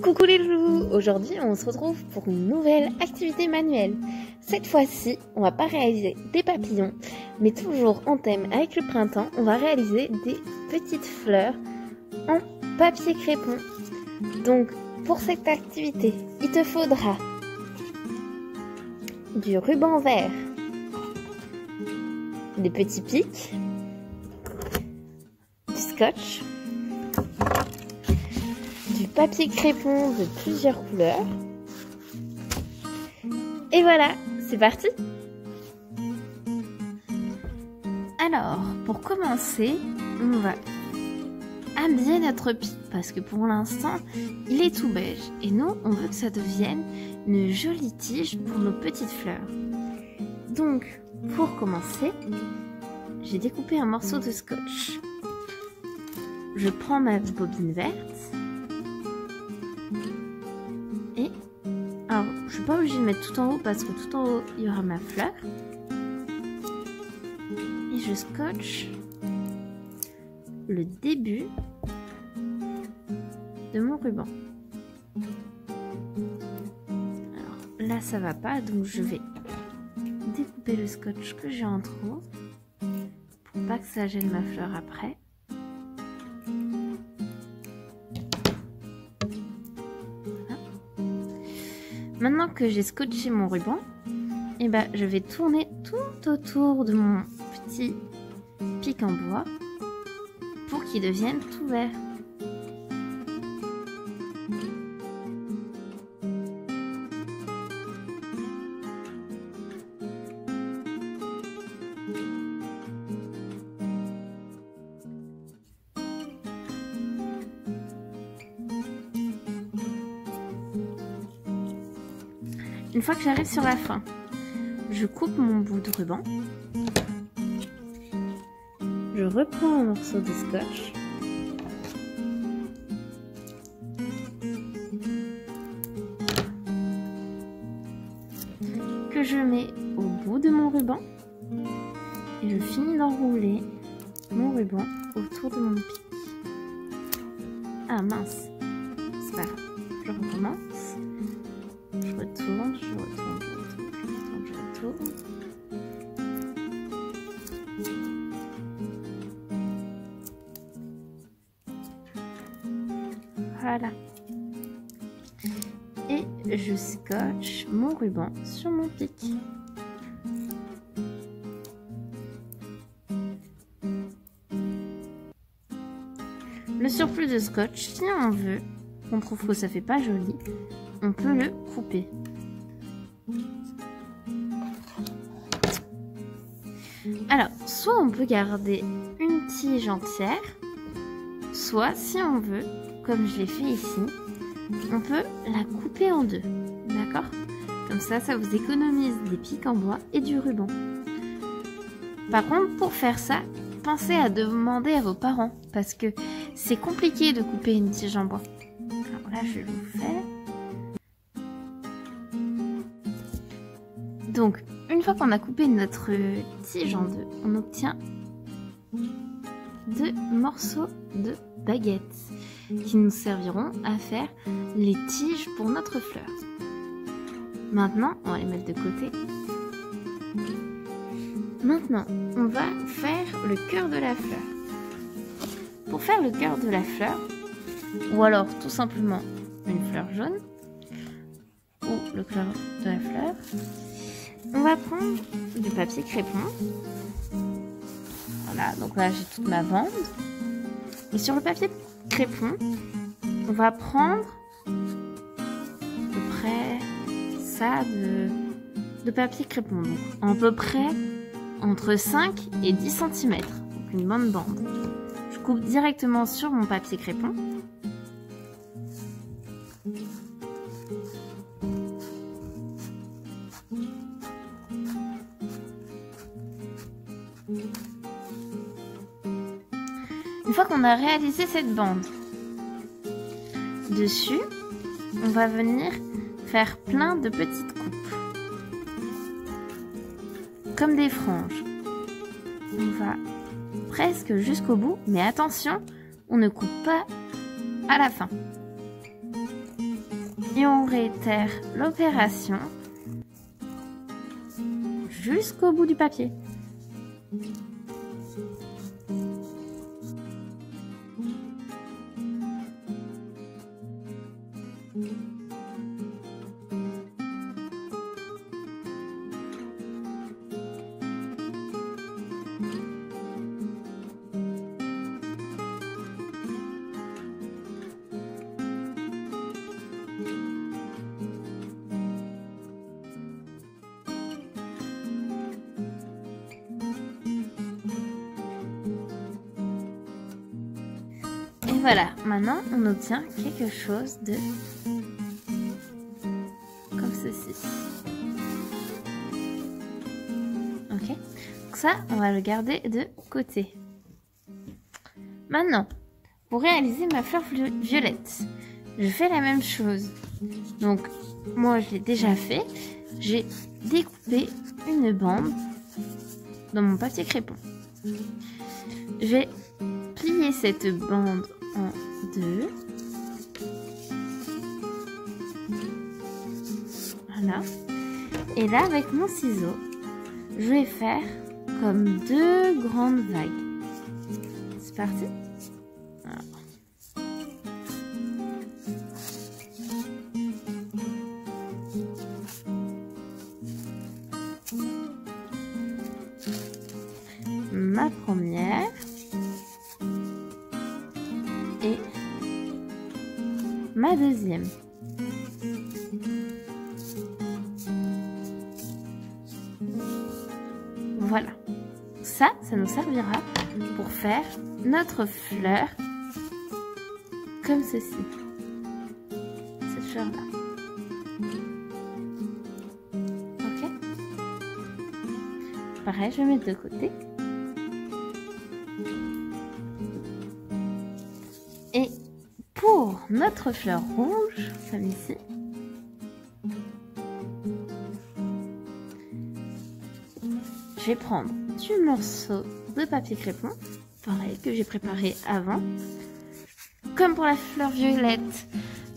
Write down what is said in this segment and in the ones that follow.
Coucou les loulous! Aujourd'hui on se retrouve pour une nouvelle activité manuelle. Cette fois-ci, on va pas réaliser des papillons, mais toujours en thème avec le printemps, on va réaliser des petites fleurs en papier crépon. Donc pour cette activité, il te faudra du ruban vert, des petits pics, du scotch, du papier crépon de plusieurs couleurs. Et voilà, c'est parti! Alors, pour commencer, on va habiller notre pic parce que pour l'instant, il est tout beige. Et nous, on veut que ça devienne une jolie tige pour nos petites fleurs. Donc, pour commencer, j'ai découpé un morceau de scotch. Je prends ma bobine verte. Et, alors, je suis pas obligée de mettre tout en haut parce que tout en haut, il y aura ma fleur. Et je scotche le début de mon ruban. Alors là, ça va pas, donc je vais découper le scotch que j'ai en trop pour pas que ça gêne ma fleur après. Maintenant que j'ai scotché mon ruban, et ben, je vais tourner tout autour de mon petit pic en bois pour qu'il devienne tout vert. Une fois que j'arrive sur la fin, je coupe mon bout de ruban. Je reprends un morceau de scotch. Que je mets au bout de mon ruban. Et je finis d'enrouler mon ruban autour de mon pic. Ah mince, c'est pas grave, je recommence. Je retourne. Voilà. Et je scotche mon ruban sur mon pic. Le surplus de scotch, si on veut, on trouve que ça fait pas joli, on peut le couper. Alors, soit on peut garder une tige entière, soit si on veut, comme je l'ai fait ici, on peut la couper en deux, d'accord? Comme ça, ça vous économise des pics en bois et du ruban. Par contre, pour faire ça, pensez à demander à vos parents, parce que c'est compliqué de couper une tige en bois. Alors là, je vous fais. Donc, une fois qu'on a coupé notre tige en deux, on obtient deux morceaux de baguettes qui nous serviront à faire les tiges pour notre fleur. Maintenant, on va les mettre de côté. Maintenant, on va faire le cœur de la fleur. Pour faire le cœur de la fleur, ou alors tout simplement une fleur jaune, ou le cœur de la fleur, on va prendre du papier crépon. Voilà, donc là j'ai toute ma bande. Et sur le papier crépon, on va prendre à peu près ça de papier crépon. Donc à peu près entre 5 et 10 cm. Donc une bonne bande. Je coupe directement sur mon papier crépon. Une fois qu'on a réalisé cette bande, dessus, on va venir faire plein de petites coupes, comme des franges. On va presque jusqu'au bout, mais attention, on ne coupe pas à la fin. et on réitère l'opération jusqu'au bout du papier. Et voilà, maintenant on obtient quelque chose de comme ceci. Ok, donc ça on va le garder de côté. Maintenant, pour réaliser ma fleur violette, je fais la même chose. Donc moi je l'ai déjà fait, j'ai découpé une bande dans mon papier crépon. Je vais plier cette bande en deux. Voilà. Et là, avec mon ciseau, je vais faire comme deux grandes vagues. C'est parti. Alors. Ma première. Et ma deuxième. Voilà. Ça nous servira pour faire notre fleur comme ceci. Cette fleur-là. Ok. Pareil, je vais mettre de côté. Et pour notre fleur rouge, comme ici, je vais prendre du morceau de papier crépon, pareil que j'ai préparé avant. Comme pour la fleur violette,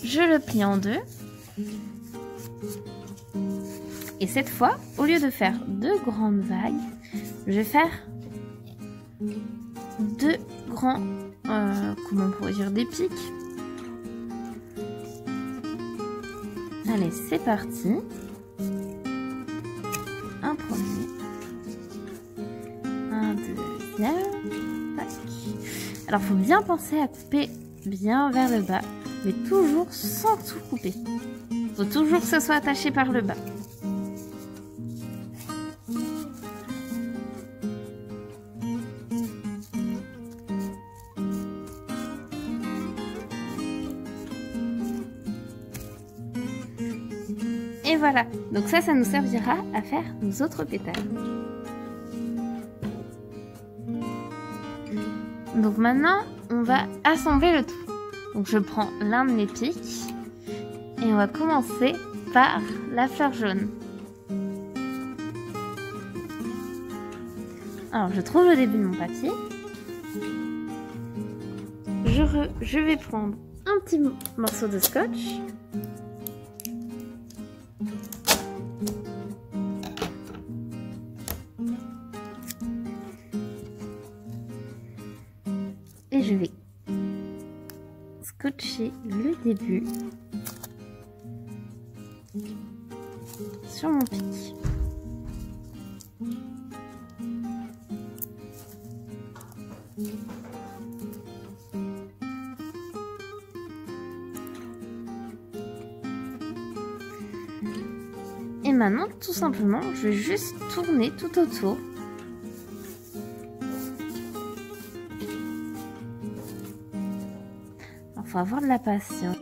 je le plie en deux. Et cette fois, au lieu de faire deux grandes vagues, je vais faire deux grands, comment on pourrait dire, des pics. Allez, c'est parti. Un premier. Un deuxième. Tac. Alors, faut bien penser à couper bien vers le bas, mais toujours sans tout couper. Faut toujours que ce soit attaché par le bas. Et voilà, donc ça nous servira à faire nos autres pétales. Donc maintenant, on va assembler le tout. Donc je prends l'un de mes pics et on va commencer par la fleur jaune. Alors je trouve le début de mon papier. Je vais prendre un petit morceau de scotch. Et je vais scotcher le début sur mon pic. Et maintenant, tout simplement, je vais juste tourner tout autour. Il faut avoir de la patience.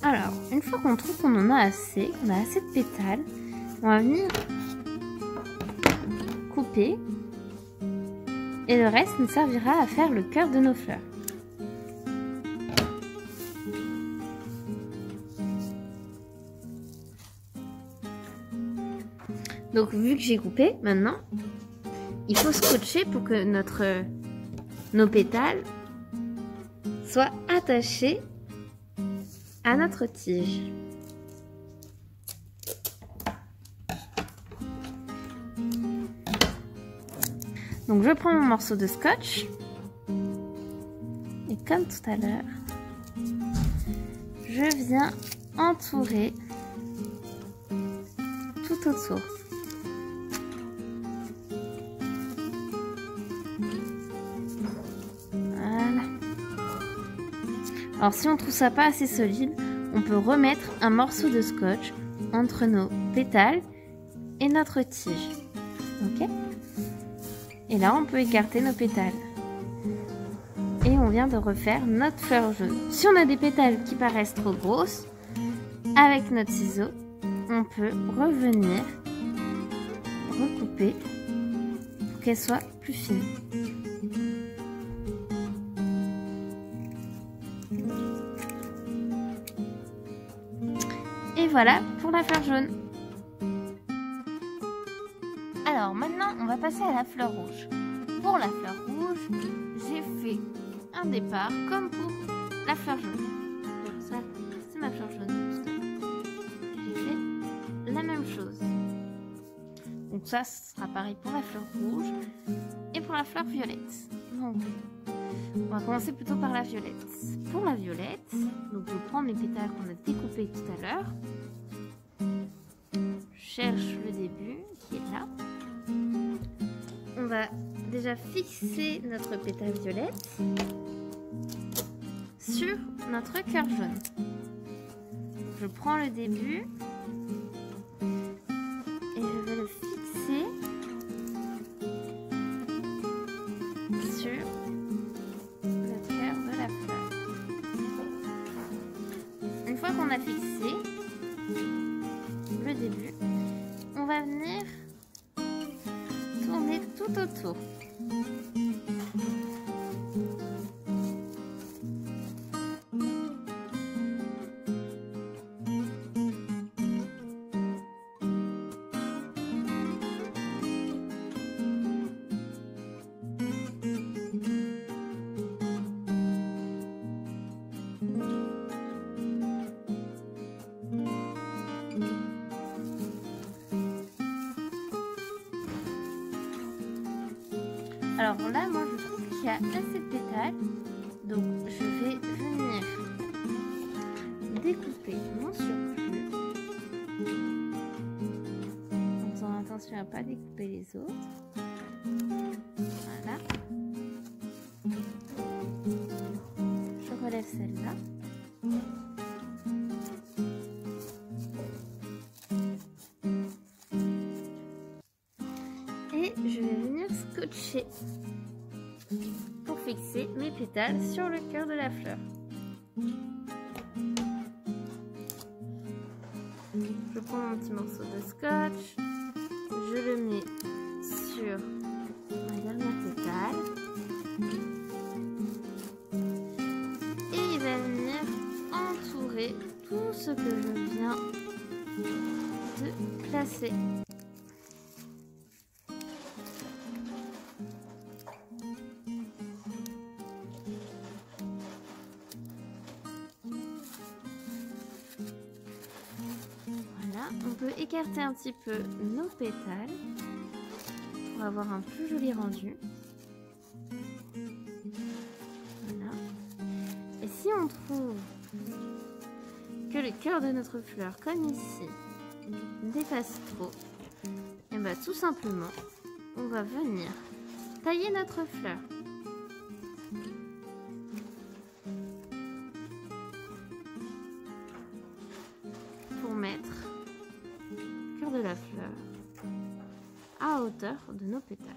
Alors, une fois qu'on trouve qu'on en a assez, qu'on a assez de pétales, On va venir couper et le reste nous servira à faire le cœur de nos fleurs. Donc vu que j'ai coupé, maintenant il faut scotcher pour que nos pétales soient attachés à notre tige. Donc je prends mon morceau de scotch et comme tout à l'heure, je viens entourer tout autour. Voilà. Alors si on trouve ça pas assez solide, on peut remettre un morceau de scotch entre nos pétales et notre tige. Ok ? Et là, on peut écarter nos pétales. Et on vient de refaire notre fleur jaune. Si on a des pétales qui paraissent trop grosses, avec notre ciseau, on peut revenir recouper pour qu'elle soit plus fine. Et voilà pour la fleur jaune. Alors maintenant, on va passer à la fleur rouge. Pour la fleur rouge, j'ai fait un départ comme pour la fleur jaune. Donc ça, c'est ma fleur jaune. J'ai fait la même chose. Donc ça, ce sera pareil pour la fleur rouge et pour la fleur violette. Donc, on va commencer plutôt par la violette. Pour la violette, donc je prends mes pétales qu'on a découpés tout à l'heure. Je cherche le début qui est là. On va déjà fixer notre pétale violette sur notre cœur jaune. Je prends le début et je vais le fixer sur le cœur de la fleur. Une fois qu'on a fixé le début, on va venir tourner tout autour. Alors là, moi je trouve qu'il y a assez de pétales, donc je vais venir découper mon surplus en faisant attention à ne pas découper les autres. Voilà. Je relève celle-là. Et je vais venir scotcher pour fixer mes pétales sur le cœur de la fleur. Je prends mon petit morceau de scotch, je le mets sur ma dernière pétale et il va venir entourer tout ce que je viens de placer. On peut écarter un petit peu nos pétales pour avoir un plus joli rendu. Voilà. Et si on trouve que le cœur de notre fleur, comme ici, dépasse trop, et bien tout simplement, on va venir tailler notre fleur. Pour mettre de la fleur à hauteur de nos pétales.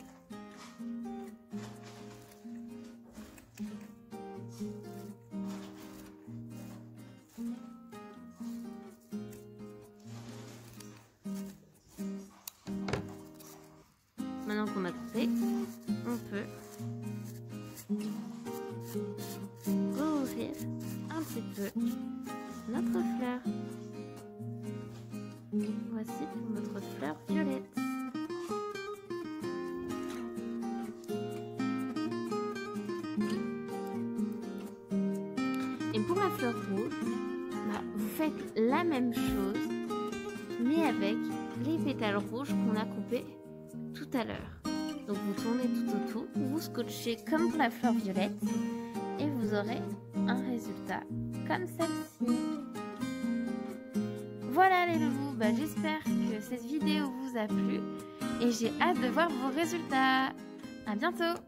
de notre fleur. Voici pour notre fleur violette. Et pour la fleur rouge, vous faites la même chose, mais avec les pétales rouges qu'on a coupés tout à l'heure. Donc vous tournez tout autour, vous scotchez comme pour la fleur violette et vous aurez un résultat comme celle-ci. Voilà les loulous, j'espère que cette vidéo vous a plu et j'ai hâte de voir vos résultats. À bientôt!